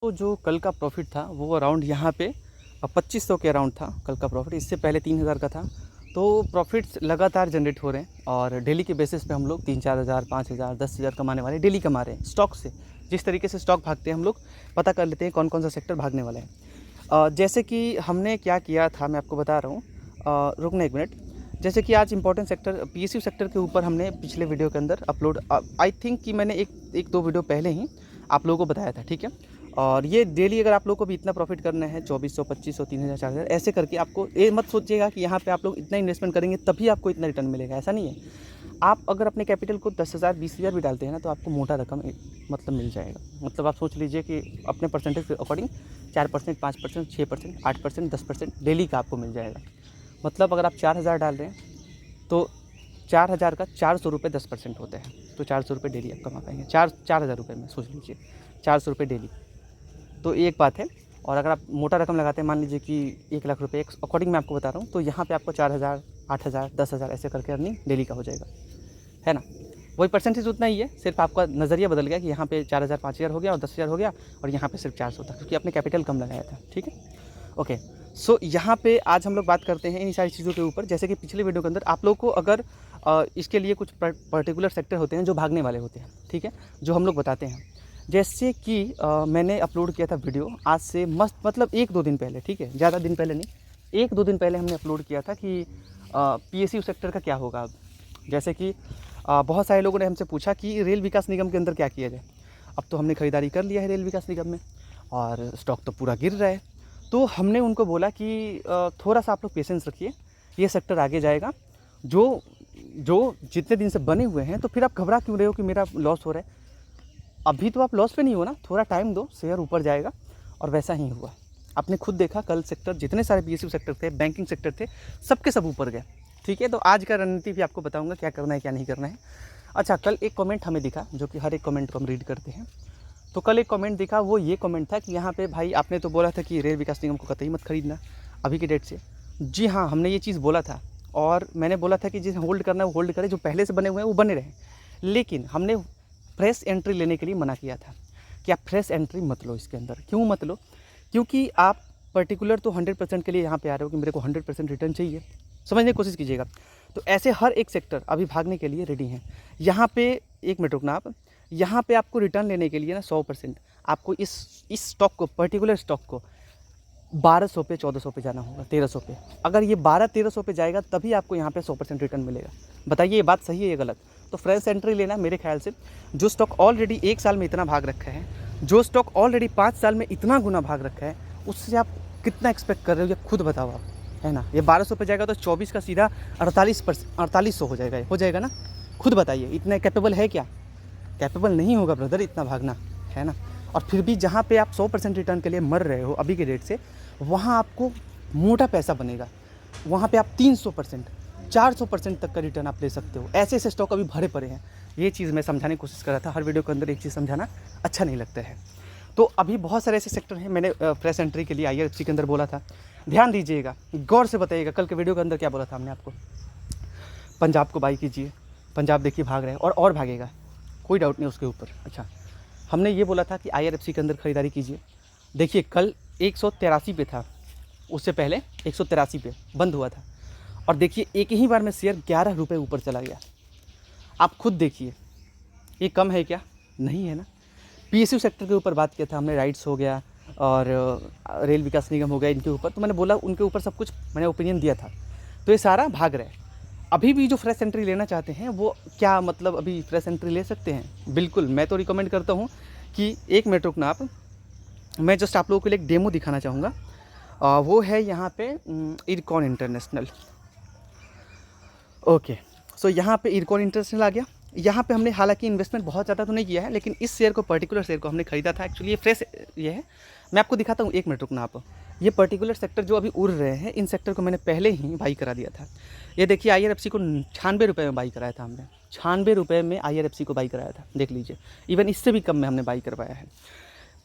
तो जो कल का प्रॉफ़िट था वो अराउंड यहाँ पे 2500 के अराउंड था कल का प्रॉफ़िट। इससे पहले 3000 का था। तो प्रॉफ़िट्स लगातार जनरेट हो रहे हैं और डेली के बेसिस पे हम लोग 3-4 हज़ार, 5 हज़ार, 10 हज़ार कमाने वाले डेली कमा रहे हैं स्टॉक से। जिस तरीके से स्टॉक भागते हैं हम लोग पता कर लेते हैं कौन कौन सा सेक्टर भागने वाला है। जैसे कि हमने क्या किया था मैं आपको बता रहा हूँ। रुकना एक मिनट। जैसे कि आज इंपॉर्टेंट सेक्टर पीएसयू सेक्टर के ऊपर हमने पिछले वीडियो के अंदर अपलोड आई थिंक कि मैंने एक दो वीडियो पहले ही आप लोगों को बताया था, ठीक है। और ये डेली अगर आप लोगों को भी इतना प्रॉफिट करना है 2400, 2500, 3000, 4000 ऐसे करके, आपको ये मत सोचिएगा कि यहाँ पे आप लोग इतना इन्वेस्टमेंट करेंगे तभी आपको इतना रिटर्न मिलेगा, ऐसा नहीं है। आप अगर अपने कैपिटल को 10,000, 20,000 भी डालते हैं ना तो आपको मोटा रकम मतलब मिल जाएगा। मतलब आप सोच लीजिए कि अपने परसेंटेज के अकॉर्डिंग 4%, 5%, 6%, 8%, 10% डेली का आपको मिल जाएगा। मतलब अगर आप 4,000 डाल रहे हैं तो 4,000 का 400 रुपये 10% होते हैं, तो 400 रुपये डेली आप कमा पाएंगे। 4,000 रुपये में सोच लीजिए 400 रुपये डेली, तो एक बात है। और अगर आप मोटा रकम लगाते हैं, मान लीजिए कि 1,00,000 रुपये एक अकॉर्डिंग मैं आपको बता रहा हूँ, तो यहाँ पे आपको 4,000, 8,000, 10,000 ऐसे करके अर्निंग डेली का हो जाएगा, है ना। वही परसेंटेज उतना ही है, सिर्फ आपका नज़रिया बदल गया कि यहाँ पे 4,000, 5,000 हो गया और 10,000 हो गया, और यहाँ पे सिर्फ 400 था क्योंकि आपने कैपिटल कम लगाया था, ठीक है। ओके, सो यहाँ पे आज हम लोग बात करते हैं इन सारी चीज़ों के ऊपर। जैसे कि पिछले वीडियो के अंदर आप लोग को अगर इसके लिए कुछ पर्टिकुलर सेक्टर होते हैं जो भागने वाले होते हैं, ठीक है, जो हम लोग बताते हैं। जैसे कि मैंने अपलोड किया था वीडियो आज से मतलब 1-2 दिन पहले, ठीक है, ज़्यादा दिन पहले नहीं, 1-2 दिन पहले हमने अपलोड किया था कि पीएसयू सेक्टर का क्या होगा अब। जैसे कि बहुत सारे लोगों ने हमसे पूछा कि रेल विकास निगम के अंदर क्या किया जाए। अब तो हमने खरीदारी कर लिया है रेल विकास निगम में और स्टॉक तो पूरा गिर रहा है। तो हमने उनको बोला कि थोड़ा सा आप लोग पेशेंस रखिए, ये सेक्टर आगे जाएगा। जो जो जितने दिन से बने हुए हैं, तो फिर आप घबरा क्यों रहे हो कि मेरा लॉस हो रहा है। अभी तो आप लॉस पे नहीं हो ना, थोड़ा टाइम दो, शेयर ऊपर जाएगा। और वैसा ही हुआ। आपने खुद देखा कल सेक्टर जितने सारे पीएसयू सेक्टर थे, बैंकिंग सेक्टर थे, सबके सब ऊपर गए, ठीक है। तो आज का रणनीति भी आपको बताऊंगा क्या करना है क्या नहीं करना है। अच्छा, कल एक कमेंट हमें दिखा, जो कि हर एक कमेंट को हम रीड करते हैं। तो कल एक कमेंट दिखा, वो ये कमेंट था कि यहाँ पे भाई आपने तो बोला था कि रेल विकास निगम को कतई मत खरीदना अभी की डेट से। जी हाँ, हमने ये चीज़ बोला था और मैंने बोला था कि जिसे होल्ड करना है वो होल्ड करे, जो पहले से बने हुए हैं वो बने रहें। लेकिन हमने फ्रेश एंट्री लेने के लिए मना किया था कि आप फ्रेश एंट्री मत लो इसके अंदर। क्यों मत लो? क्योंकि आप पर्टिकुलर तो 100% के लिए यहाँ पे आ रहे हो कि मेरे को 100% रिटर्न चाहिए, समझने की कोशिश कीजिएगा। तो ऐसे हर एक सेक्टर अभी भागने के लिए रेडी हैं। यहाँ पे एक मिनट रुकना आप, यहाँ पे आपको रिटर्न लेने के लिए ना 100% आपको इस स्टॉक को, पर्टिकुलर स्टॉक को 1200 पे, 1400 पे जाना होगा, 1300 पे। अगर ये 1200-1300 पे जाएगा तभी आपको यहाँ पे 100% रिटर्न मिलेगा। बताइए ये बात सही है या गलत? तो फ्रेश एंट्री लेना मेरे ख्याल से, जो स्टॉक ऑलरेडी 1 साल में इतना भाग रखा है, जो स्टॉक ऑलरेडी 5 साल में इतना गुना भाग रखा है, उससे आप कितना एक्सपेक्ट कर रहे हो, ये खुद बताओ आप, है ना। ये 1200 पे जाएगा तो 24 का सीधा 4800 हो जाएगा ना। खुद बताइए इतना कैपेबल है क्या? कैपेबल नहीं होगा ब्रदर इतना भागना, है ना। और फिर भी जहाँ पे आप 100% रिटर्न के लिए मर रहे हो अभी के डेट से, वहाँ आपको मोटा पैसा बनेगा। वहाँ पे आप 300%, 400% तक का रिटर्न आप ले सकते हो। ऐसे ऐसे स्टॉक अभी भरे पड़े हैं। ये चीज़ मैं समझाने की कोशिश कर रहा था। हर वीडियो के अंदर एक चीज़ समझाना अच्छा नहीं लगता है। तो अभी बहुत सारे ऐसे सेक्टर हैं। मैंने फ्रेश एंट्री के लिए आईआरएफसी के अंदर बोला था, ध्यान दीजिएगा, गौर से बताइएगा कल के वीडियो के अंदर क्या बोला था हमने आपको। पंजाब को बाई कीजिए, पंजाब देखिए भाग रहा है और भागेगा, कोई डाउट नहीं उसके ऊपर। अच्छा, हमने ये बोला था कि आईआरएफसी के अंदर खरीदारी कीजिए। देखिए कल 183 पे था, उससे पहले 183 पे बंद हुआ था, और देखिए एक ही बार में शेयर 11 रुपये ऊपर चला गया। आप खुद देखिए, ये कम है क्या? नहीं है ना। पीएसयू सेक्टर के ऊपर बात किया था हमने, राइट्स हो गया और रेल विकास निगम हो गया, इनके ऊपर तो मैंने बोला उनके ऊपर सब कुछ मैंने ओपिनियन दिया था। तो ये सारा भाग रहा है। अभी भी जो फ्रेश एंट्री लेना चाहते हैं वो क्या मतलब अभी फ्रेश एंट्री ले सकते हैं? बिल्कुल, मैं तो रिकमेंड करता हूँ कि एक मिनट रुकना आप, मैं जस्ट आप लोगों के लिए एक डेमो दिखाना चाहूँगा। वो है यहाँ पे इरकॉन इंटरनेशनल। ओके, सो यहाँ पे इरकॉन इंटरनेशनल आ गया। यहाँ पे हमने हालांकि इन्वेस्टमेंट बहुत ज़्यादा तो नहीं किया है, लेकिन इस शेयर को, पर्टिकुलर शेयर को हमने खरीदा था। एक्चुअली ये फ्रेश ये है, मैं आपको दिखाता हूँ, एक मिनट रुकना आप। ये पर्टिकुलर सेक्टर जो अभी उड़ रहे हैं, इन सेक्टर को मैंने पहले ही बाई करा दिया था। ये देखिए आईआरएफसी को 96 रुपये में बाई कराया था हमने, 96 रुपये में आईआरएफसी को बाई कराया था, देख लीजिए। इवन इससे भी कम में हमने बाई करवाया है।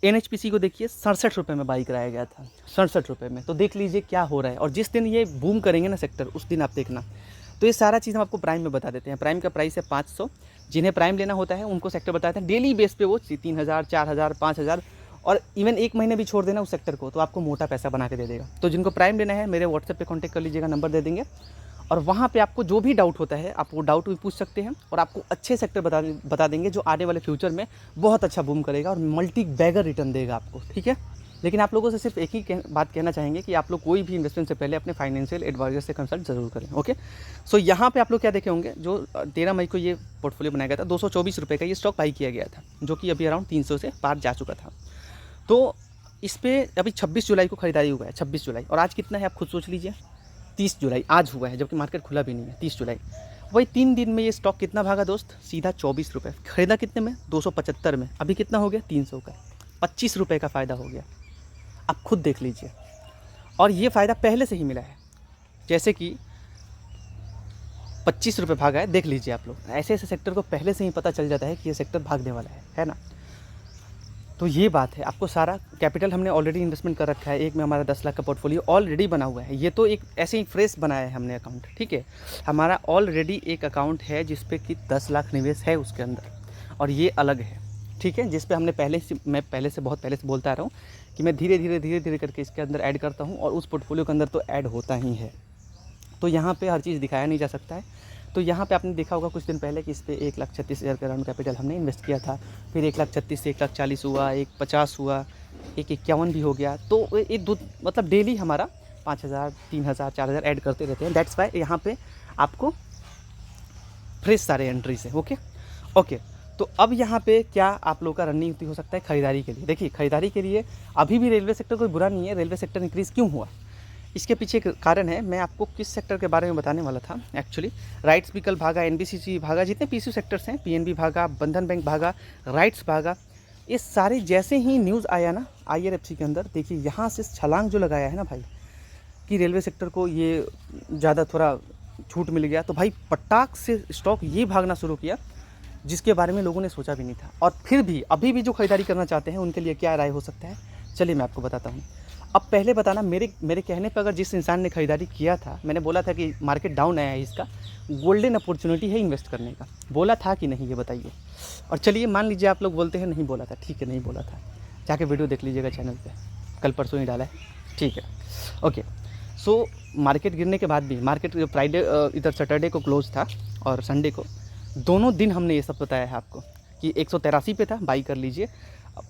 एनएचपीसी को देखिए 67 रुपये में बाई कराया गया था, 67 रुपये में। तो देख लीजिए क्या हो रहा है। और जिस दिन ये बूम करेंगे ना सेक्टर, उस दिन आप देखना। तो ये सारा चीज़ हम आपको प्राइम में बता देते हैं। प्राइम का प्राइस है 500। जिन्हें प्राइम लेना होता है उनको सेक्टर बताते हैं, डेली बेस पे वो 3000, 4000, 5000 और इवन 1 महीने भी छोड़ देना उस सेक्टर को तो आपको मोटा पैसा बना के दे देगा। तो जिनको प्राइम लेना है मेरे व्हाट्सएप पे कांटेक्ट कर लीजिएगा, नंबर दे देंगे, और वहाँ पे आपको जो भी डाउट होता है आप वो डाउट भी पूछ सकते हैं, और आपको अच्छे सेक्टर बता देंगे जो आने वाले फ्यूचर में बहुत अच्छा बूम करेगा और मल्टी बैगर रिटर्न देगा आपको, ठीक है। लेकिन आप लोगों से सिर्फ एक ही बात कहना चाहेंगे कि आप लोग कोई भी इन्वेस्टमेंट से पहले अपने फाइनेंशियल एडवाइजर से कंसल्ट जरूर करें, ओके। सो यहाँ पे आप लोग क्या देखे होंगे, जो 13 मई को ये पोर्टफोलियो बनाया गया था, 224 रुपये का ये स्टॉक बाई किया गया था, जो कि अभी अराउंड 300 से पार जा चुका था। तो इस पर अभी 26 जुलाई को खरीदारी हुआ है, 26 जुलाई, और आज कितना है आप खुद सोच लीजिए, 30 जुलाई आज हुआ है, जबकि मार्केट खुला भी नहीं है, 30 जुलाई। वही 3 दिन में ये स्टॉक कितना भागा दोस्त, सीधा 24 रुपये। खरीदा कितने में, 275 में, अभी कितना हो गया, 300 का, 25 रुपये का फ़ायदा हो गया। आप खुद देख लीजिए, और ये फ़ायदा पहले से ही मिला है, जैसे कि 25 रुपये भागा है, देख लीजिए आप लोग। ऐसे ऐसे सेक्टर को पहले से ही पता चल जाता है कि ये सेक्टर भागने वाला है ना। तो ये बात है, आपको सारा कैपिटल हमने ऑलरेडी इन्वेस्टमेंट कर रखा है। एक में हमारा 10 लाख का पोर्टफोलियो ऑलरेडी बना हुआ है, ये तो एक ऐसे ही फ्रेश बनाया है हमने अकाउंट, ठीक है। हमारा ऑलरेडी एक अकाउंट है जिस पे कि 10 लाख निवेश है उसके अंदर, और ये अलग है, ठीक है, जिस पे हमने मैं पहले से बहुत पहले से बोलता आ रहा हूँ कि मैं धीरे धीरे करके इसके अंदर ऐड करता हूँ, और उस पोर्टफोलियो के अंदर तो ऐड होता ही है। तो यहाँ पे हर चीज़ दिखाया नहीं जा सकता है। तो यहाँ पे आपने देखा होगा कुछ दिन पहले कि इस पे 1,36,000 का राउंड कैपिटल हमने इन्वेस्ट किया था, फिर 1,36,000 से 1,40,000 हुआ, 1,50,000 हुआ, 1,51 भी हो गया। तो ये दो मतलब डेली हमारा 5,000, 3,000, 4,000 ऐड करते रहते हैं। दैट्स वाई यहाँ पे आपको फ्रेश सारे एंट्रीज है, ओके। तो अब यहाँ पे क्या आप लोग का रणनीति हो सकता है खरीदारी के लिए। देखिए, खरीदारी के लिए अभी भी रेलवे सेक्टर कोई बुरा नहीं है। रेलवे सेक्टर इंक्रीज़ क्यों हुआ, इसके पीछे एक कारण है। मैं आपको किस सेक्टर के बारे में बताने वाला था एक्चुअली। राइट्स भी कल भागा, एनबीसीसी भागा, जितने पीसीयू सेक्टर्स हैं, पीएनबी भागा, बंधन बैंक भागा, राइट्स भागा, ये सारे जैसे ही न्यूज़ आया ना आईआरएफसी के अंदर, देखिए यहाँ से छलांग जो लगाया है ना भाई कि रेलवे सेक्टर को ये ज़्यादा थोड़ा छूट मिल गया, तो भाई पटाख से स्टॉक ये भागना शुरू किया जिसके बारे में लोगों ने सोचा भी नहीं था। और फिर भी अभी भी जो खरीदारी करना चाहते हैं उनके लिए क्या राय हो सकता है, चलिए मैं आपको बताता हूँ। अब पहले बताना, मेरे कहने पर अगर जिस इंसान ने खरीदारी किया था, मैंने बोला था कि मार्केट डाउन आया है, इसका गोल्डन अपॉर्चुनिटी है इन्वेस्ट करने का, बोला था कि नहीं ये बताइए। और चलिए मान लीजिए आप लोग बोलते हैं नहीं बोला था, ठीक है नहीं बोला था, जाके वीडियो देख लीजिएगा चैनल पे, कल परसों ही डाला है, ठीक है, ओके। सो मार्केट गिरने के बाद भी, मार्केट फ्राइडे इधर सैटरडे को क्लोज था और संडे को, दोनों दिन हमने ये सब बताया है आपको कि 183 पे था, बाई कर लीजिए।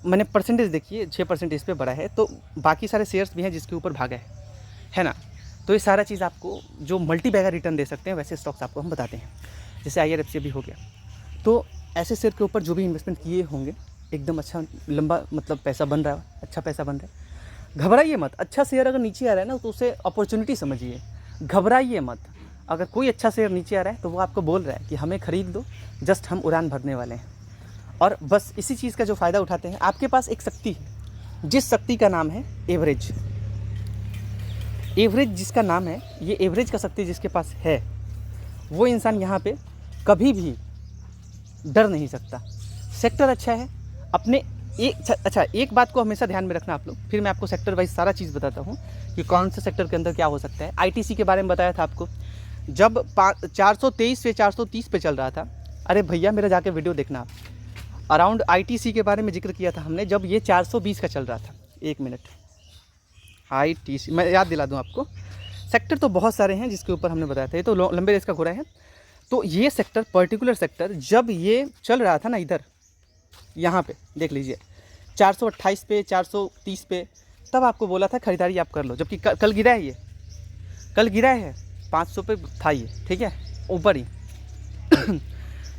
मैंने परसेंटेज देखिए 6% इस पे बढ़ा है, तो बाकी सारे शेयर्स भी हैं जिसके ऊपर भागा है ना। तो ये सारा चीज़ आपको जो मल्टी बैगर रिटर्न दे सकते हैं वैसे स्टॉक्स आपको हम बताते हैं, जैसे आईआरएफसी भी हो गया। तो ऐसे शेयर के ऊपर जो भी इन्वेस्टमेंट किए होंगे एकदम अच्छा लंबा मतलब पैसा बन रहा है, अच्छा पैसा बन रहा है। घबराइए मत, अच्छा शेयर अगर नीचे आ रहा है ना तो उसे अपॉर्चुनिटी समझिए, घबराइए मत। अगर कोई अच्छा शेयर नीचे आ रहा है तो वो आपको बोल रहा है कि हमें ख़रीद दो, जस्ट हम उड़ान भरने वाले हैं। और बस इसी चीज़ का जो फ़ायदा उठाते हैं। आपके पास एक शक्ति है, जिस शक्ति का नाम है एवरेज। एवरेज जिसका नाम है, ये एवरेज का शक्ति जिसके पास है, वो इंसान यहाँ पे कभी भी डर नहीं सकता। सेक्टर अच्छा है अपने एक बात को हमेशा ध्यान में रखना आप लोग, फिर मैं आपको सेक्टर वाइज सारा चीज़ बताता हूँ कि कौन से सेक्टर के अंदर क्या हो सकता है। आईटीसी के बारे में बताया था आपको, जब 423 से 430 पे चल रहा था, अरे भैया मेरा जाके वीडियो देखना आप, अराउंड आईटीसी के बारे में जिक्र किया था हमने जब ये 420 का चल रहा था। एक मिनट, आईटीसी मैं याद दिला दूं आपको, सेक्टर तो बहुत सारे हैं जिसके ऊपर हमने बताया था, ये तो लंबे रेस का घोड़ा है। तो ये सेक्टर, पर्टिकुलर सेक्टर जब ये चल रहा था ना, इधर यहाँ पे देख लीजिए 428 पे 430 पे, तब आपको बोला था खरीदारी आप कर लो, जबकि कल गिरा है, ये कल गिरा है 500 पे था ये, ठीक है, ऊपर ही।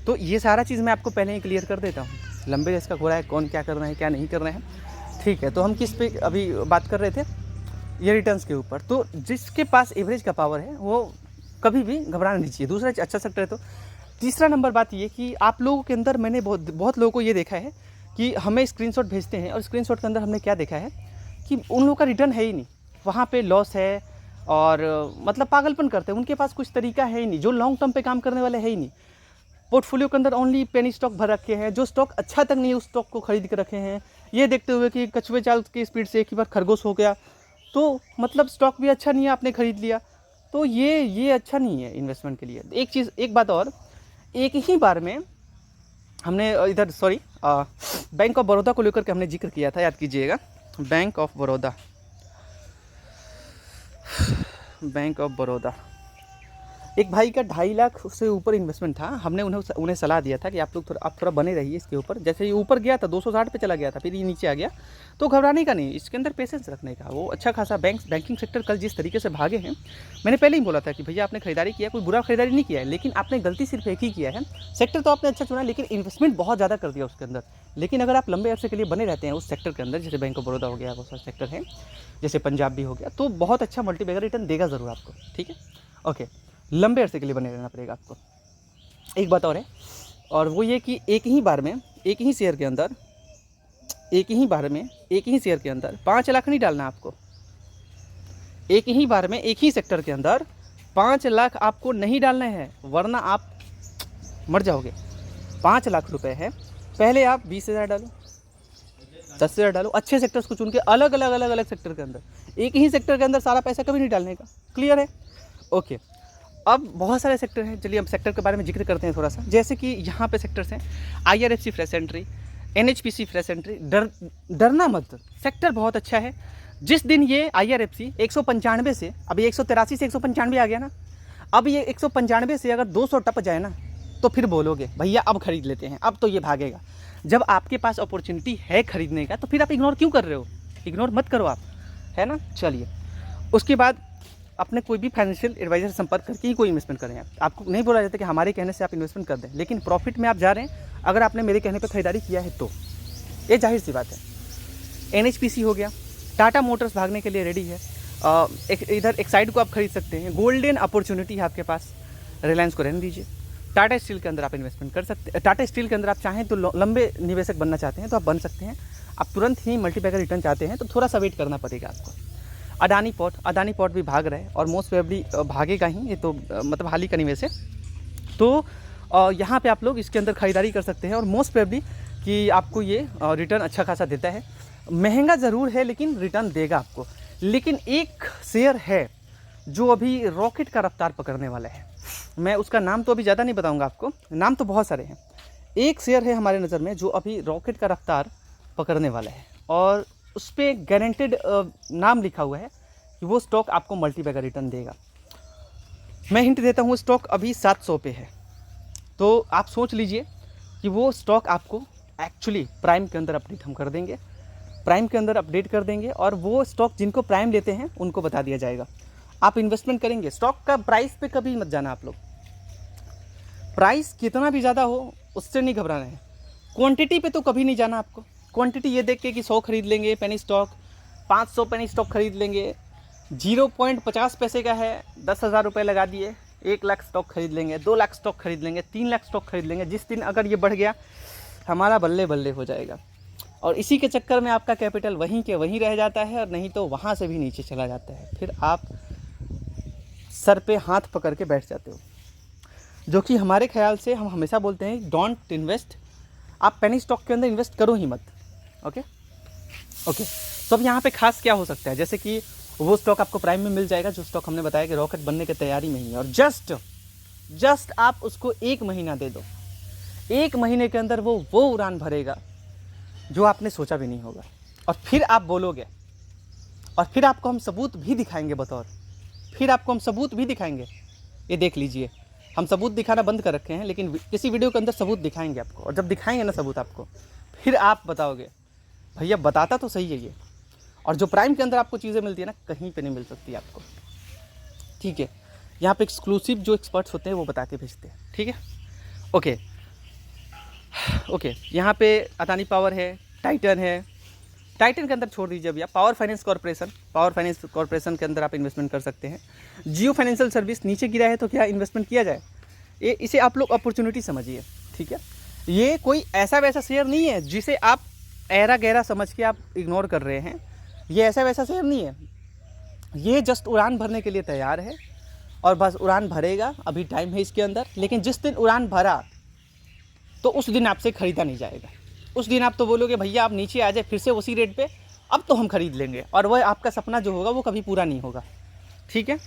तो ये सारा चीज़ मैं आपको पहले ही क्लियर कर देता हूँ। लंबे रेस का घोड़ा है, कौन क्या करना है क्या नहीं करना है, ठीक है। तो हम किस पे अभी बात कर रहे थे, ये रिटर्न्स के ऊपर। तो जिसके पास एवरेज का पावर है वो कभी भी घबराना नहीं चाहिए। दूसरा अच्छा सेक्टर है। तो तीसरा नंबर बात ये कि आप लोगों के अंदर मैंने बहुत लोगों को ये देखा है कि हमें स्क्रीनशॉट भेजते हैं और स्क्रीनशॉट के अंदर हमने क्या देखा है कि उन लोगों का रिटर्न है ही नहीं, वहाँ पे लॉस है और मतलब पागलपन करते हैं। उनके पास कुछ तरीका है ही नहीं, जो लॉन्ग टर्म पे काम करने वाले है ही नहीं। पोर्टफोलियो के अंदर ओनली पेनी स्टॉक भर रखे हैं, जो स्टॉक अच्छा तक नहीं है उस स्टॉक को खरीद के रखे हैं, ये देखते हुए कि कछुए चाल की स्पीड से एक ही बार खरगोश हो गया, तो मतलब स्टॉक भी अच्छा नहीं है, आपने खरीद लिया। तो ये अच्छा नहीं है इन्वेस्टमेंट के लिए। एक बात और, एक ही बार में हमने इधर सॉरी बैंक ऑफ बड़ौदा को लेकर के हमने जिक्र किया था, याद कीजिएगा। Bank of Baroda, bank of Baroda, एक भाई का 2.5 लाख से ऊपर इन्वेस्टमेंट था। हमने उन्हें सलाह दिया था कि आप लोग थोड़ा बने रहिए इसके ऊपर। जैसे ये ऊपर गया था 260 पे चला गया था, फिर ये नीचे आ गया, तो घबराने का नहीं, इसके अंदर पेशेंस रखने का। वो अच्छा खासा बैंकिंग सेक्टर कल जिस तरीके से भागे हैं, मैंने पहले ही बोला था कि भैया आपने खरीदारी किया, कोई बुरा खरीदारी नहीं किया है, लेकिन आपने गलती सिर्फ एक ही किया है। सेक्टर तो आपने अच्छा चुना, लेकिन इन्वेस्टमेंट बहुत ज़्यादा कर दिया उसके अंदर। लेकिन अगर आप लंबे अरसे के लिए बने रहते हैं उस सेक्टर के अंदर, जैसे बैंक ऑफ बड़ौदा हो गया, बहुत सारे सेक्टर हैं, जैसे पंजाब भी हो गया, तो बहुत अच्छा मल्टीबैगर रिटर्न देगा ज़रूर आपको। ठीक है, ओके, लंबे अरसे के लिए बने रहना पड़ेगा आपको। एक बात और वो ये कि एक ही बार में एक ही शेयर के अंदर 5 लाख नहीं डालना आपको। एक ही बार में एक ही सेक्टर के अंदर 5 लाख आपको नहीं डालने हैं, वरना आप मर जाओगे। 5 लाख रुपए है, पहले आप 20,000 डालो, 10,000 डालो, अच्छे सेक्टर्स को चुन के अलग अलग सेक्टर के अंदर। एक ही सेक्टर के अंदर सारा पैसा कभी नहीं डालने का। क्लियर है? ओके। अब बहुत सारे सेक्टर हैं, चलिए हम सेक्टर के बारे में जिक्र करते हैं थोड़ा सा। जैसे कि यहाँ पे सेक्टर्स हैं IRFC fresh entry, NHPC fresh entry. डरना मत, सेक्टर बहुत अच्छा है। जिस दिन ये IRFC 195 से, अभी 183 से 195 आ गया ना, अब ये 195 से अगर 200 टप जाए ना, तो फिर बोलोगे भैया अब खरीद लेते हैं, अब तो ये भागेगा। जब आपके पास अपॉर्चुनिटी है खरीदने का, तो फिर आप इग्नोर क्यों कर रहे हो? इग्नोर मत करो आप, है ना। चलिए, उसके बाद अपने कोई भी फाइनेंशियल एडवाइजर से संपर्क करके ही कोई इन्वेस्टमेंट करें। आपको नहीं बोला जाता कि हमारे कहने से आप इन्वेस्टमेंट कर दें, लेकिन प्रॉफिट में आप जा रहे हैं अगर आपने मेरे कहने पर खरीदारी किया है तो, ये जाहिर सी बात है। NHPC हो गया, टाटा मोटर्स भागने के लिए रेडी है। इधर एक साइड को आप खरीद सकते हैं, गोल्डन अपॉर्चुनिटी है आपके पास। रिलायंस को रहने दीजिए। टाटा स्टील के अंदर आप इन्वेस्टमेंट कर सकते हैं। टाटा स्टील के अंदर आप चाहें तो लंबे निवेशक बनना चाहते हैं तो आप बन सकते हैं। आप तुरंत ही मल्टीबैगर रिटर्न चाहते हैं तो थोड़ा सा वेट करना पड़ेगा आपको। अडानी पोर्ट भी भाग रहा है और मोस्ट प्रोबेबली भागेगा ही, ये तो मतलब हाल ही का निवेश है। तो यहाँ पे आप लोग इसके अंदर खरीदारी कर सकते हैं और मोस्ट प्रोबेबली कि आपको ये रिटर्न अच्छा खासा देता है। महंगा ज़रूर है लेकिन रिटर्न देगा आपको। लेकिन एक शेयर है जो अभी रॉकेट का रफ्तार पकड़ने वाला है, मैं उसका नाम तो अभी ज़्यादा नहीं बताऊंगा आपको, नाम तो बहुत सारे हैं। एक शेयर है हमारे नज़र में जो अभी रॉकेट का रफ्तार पकड़ने वाला है और उस पर गारंटेड नाम लिखा हुआ है कि वो स्टॉक आपको मल्टीबैगर रिटर्न देगा। मैं हिंट देता हूँ, स्टॉक अभी 700 पे है, तो आप सोच लीजिए कि वो स्टॉक आपको एक्चुअली प्राइम के अंदर अपडेट हम कर देंगे, प्राइम के अंदर अपडेट कर देंगे और वो स्टॉक जिनको प्राइम लेते हैं उनको बता दिया जाएगा। आप इन्वेस्टमेंट करेंगे, स्टॉक का प्राइस पे कभी मत जाना आप लोग। प्राइस कितना भी ज़्यादा हो उससे नहीं घबराना है। क्वांटिटी पे तो कभी नहीं जाना आपको। क्वांटिटी ये देख के कि 100 खरीद लेंगे पेनी स्टॉक, 500 पेनी स्टॉक खरीद लेंगे, 0.50 पैसे का है, 10,000 रुपये लगा दिए, 1 लाख स्टॉक खरीद लेंगे, 2 लाख स्टॉक खरीद लेंगे, 3 लाख स्टॉक खरीद लेंगे। जिस दिन अगर ये बढ़ गया हमारा बल्ले बल्ले हो जाएगा और इसी के चक्कर में आपका कैपिटल वहीं के वहीं रह जाता है और नहीं तो वहाँ से भी नीचे चला जाता है। फिर आप सर पे हाथ पकड़ के बैठ जाते हो, जो कि हमारे ख्याल से हम हमेशा बोलते हैं डोंट इन्वेस्ट। आप पेनी स्टॉक के अंदर इन्वेस्ट करो ही मत। ओके। तो अब यहाँ पे खास क्या हो सकता है, जैसे कि वो स्टॉक आपको प्राइम में मिल जाएगा जो स्टॉक हमने बताया कि रॉकेट बनने की तैयारी में ही है, और जस्ट आप उसको 1 महीना दे दो, 1 महीने के अंदर वो उड़ान भरेगा जो आपने सोचा भी नहीं होगा। और फिर आप बोलोगे, और फिर आपको हम सबूत भी दिखाएंगे ये देख लीजिए, हम सबूत दिखाना बंद कर रखे हैं, लेकिन किसी वीडियो के अंदर सबूत दिखाएंगे आपको। और जब दिखाएंगे ना सबूत आपको, फिर आप बताओगे भैया बताता तो सही है ये। और जो प्राइम के अंदर आपको चीज़ें मिलती है ना, कहीं पे नहीं मिल सकती आपको। ठीक है, यहाँ पे एक्सक्लूसिव जो एक्सपर्ट्स होते हैं वो बता के भेजते हैं। ठीक है, ओके। यहाँ पे अदानी पावर है, टाइटन है। टाइटन के अंदर छोड़ दीजिए भैया, पावर फाइनेंस कॉर्पोरेशन के अंदर आप इन्वेस्टमेंट कर सकते हैं। जियो फाइनेंशियल सर्विस नीचे गिरा है तो क्या इन्वेस्टमेंट किया जाए? इसे आप लोग अपॉर्चुनिटी समझिए। ठीक है, ये कोई ऐसा वैसा शेयर नहीं है जिसे आप ऐरा गहरा समझ के आप इग्नोर कर रहे हैं। ये ऐसा वैसा शेयर नहीं है, ये जस्ट उड़ान भरने के लिए तैयार है और बस उड़ान भरेगा। अभी टाइम है इसके अंदर, लेकिन जिस दिन उड़ान भरा तो उस दिन आपसे ख़रीदा नहीं जाएगा। उस दिन आप तो बोलोगे भैया आप नीचे आ जाए फिर से उसी रेट पे, अब तो हम खरीद लेंगे, और वह आपका सपना जो होगा वो कभी पूरा नहीं होगा। ठीक है,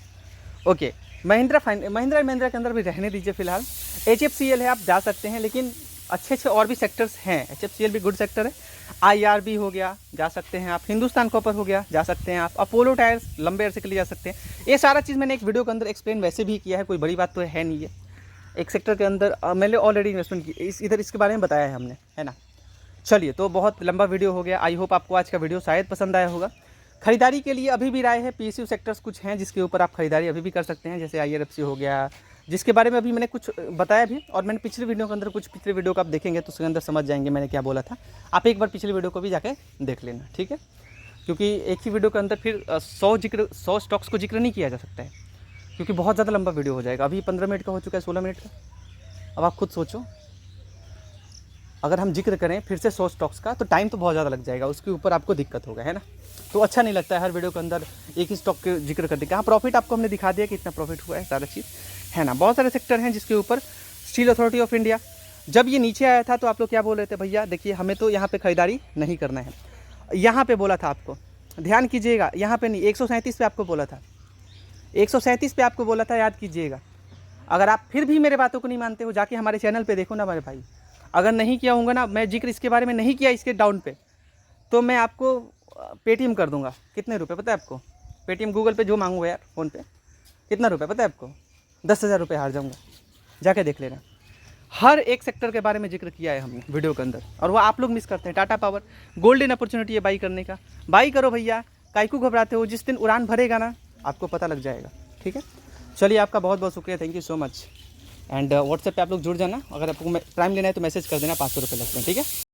ओके। महिंद्रा के अंदर भी रहने दीजिए फिलहाल। HFCL है, आप जा सकते हैं, लेकिन अच्छे अच्छे और भी सेक्टर्स हैं। HFCL भी गुड सेक्टर है, IRB हो गया, जा सकते हैं आप, हिंदुस्तान कॉपर हो गया, जा सकते हैं आप, अपोलो टायर्स लंबे अरसे के लिए जा सकते हैं। ये सारा चीज़ मैंने एक वीडियो के अंदर एक्सप्लेन वैसे भी किया है, कोई बड़ी बात तो है नहीं है। एक सेक्टर के अंदर मैंने ऑलरेडी इन्वेस्टमेंट की, इधर इसके बारे में बताया है हमने, है ना। चलिए, तो बहुत लंबा वीडियो हो गया। आई होप आपको आज का वीडियो शायद पसंद आया होगा। खरीदारी के लिए अभी भी राय है, PSU सेक्टर्स कुछ हैं जिसके ऊपर आप खरीदारी अभी भी कर सकते हैं, जैसे IRFC हो गया, जिसके बारे में अभी मैंने कुछ बताया भी, और मैंने पिछले वीडियो के अंदर कुछ पिछले वीडियो को आप देखेंगे तो उसके अंदर समझ जाएंगे मैंने क्या बोला था। आप एक बार पिछले वीडियो को भी जाके देख लेना, ठीक है, क्योंकि एक ही वीडियो के अंदर फिर 100 स्टॉक्स को जिक्र नहीं किया जा सकता है, क्योंकि बहुत ज़्यादा लंबा वीडियो हो जाएगा। अभी 15 मिनट का हो चुका है, 16 मिनट का। अब आप खुद सोचो, अगर हम जिक्र करें फिर से 100 स्टॉक्स का तो टाइम तो बहुत ज़्यादा लग जाएगा, उसके ऊपर आपको दिक्कत होगा, है ना। तो अच्छा नहीं लगता है हर वीडियो के अंदर एक ही स्टॉक के जिक्र करने का। हाँ, प्रॉफिट आपको हमने दिखा दिया कि इतना प्रॉफिट हुआ है, सारा चीज़ है ना। बहुत सारे सेक्टर हैं जिसके ऊपर स्टील अथॉरिटी ऑफ इंडिया, जब ये नीचे आया था तो आप लोग क्या बोल रहे थे, भैया देखिए हमें तो यहाँ पे खरीदारी नहीं करना है। यहाँ पे बोला था आपको, ध्यान कीजिएगा, यहाँ पे नहीं, 137 पे आपको बोला था, 137 पे आपको बोला था, याद कीजिएगा। अगर आप फिर भी मेरे बातों को नहीं मानते हो, जाके हमारे चैनल पे देखो ना मेरे भाई। अगर नहीं किया होगा ना, मैं जिक्र इसके बारे में नहीं किया इसके डाउन पे, तो मैं आपको पेटीएम कर दूंगा। कितने रुपए पता है आपको? पेटीएम गूगल पे जो मांगूंगा यार, फ़ोन पे कितना रुपये पता है आपको? 10,000 रुपये हार जाऊंगा, जाके देख लेना। हर एक सेक्टर के बारे में जिक्र किया है हमने वीडियो के अंदर, और वो आप लोग मिस करते हैं। टाटा पावर गोल्डन अपॉर्चुनिटी है बाई करने का, बाई करो भैया, काहे को घबराते हो? जिस दिन उड़ान भरेगा ना, आपको पता लग जाएगा, ठीक है। चलिए, आपका बहुत बहुत शुक्रिया, thank you so much. And WhatsApp पे आप लोग जुड़ जाना। अगर आपको प्राइम लेना है तो मैसेज कर देना, 500 रुपये लगते हैं, ठीक है।